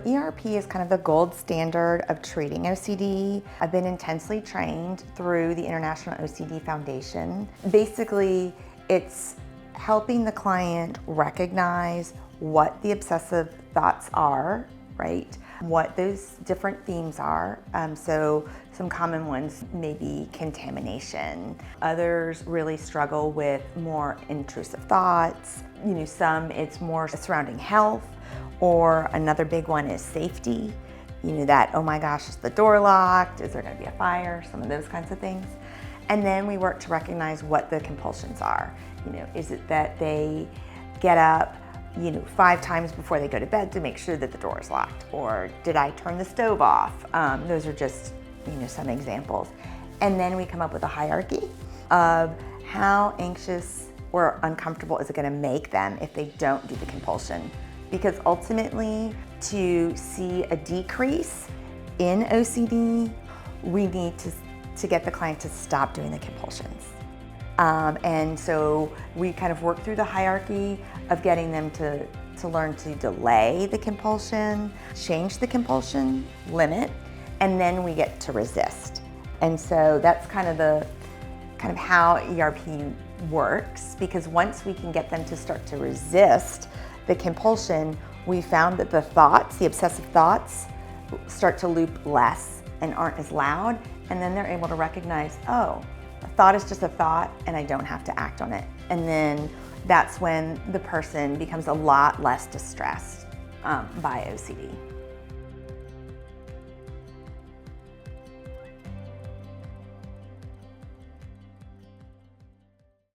ERP is kind of the gold standard of treating OCD. I've been intensely trained through the International OCD Foundation. Basically, it's helping the client recognize what the obsessive thoughts are, right? What those different themes are. So some common ones may be contamination. Others really struggle with more intrusive thoughts. Some it's more surrounding health, or another big one is safety. That, oh my gosh, is the door locked? Is there gonna be a fire? Some of those kinds of things. And then we work to recognize what the compulsions are. Is it that they get up 5 times before they go to bed to make sure that the door is locked? Or did I turn the stove off? Those are just some examples. And then we come up with a hierarchy of how anxious or uncomfortable is it going to make them if they don't do the compulsion. Because ultimately, to see a decrease in OCD, we need to get the client to stop doing the compulsions. And so we kind of work through the hierarchy of getting them to learn to delay the compulsion, change the compulsion, limit, and then we get to resist. And so that's kind of how ERP works, because once we can get them to start to resist the compulsion, we found that the thoughts, the obsessive thoughts, start to loop less and aren't as loud, and then they're able to recognize, oh, a thought is just a thought and I don't have to act on it. And then that's when the person becomes a lot less distressed by OCD.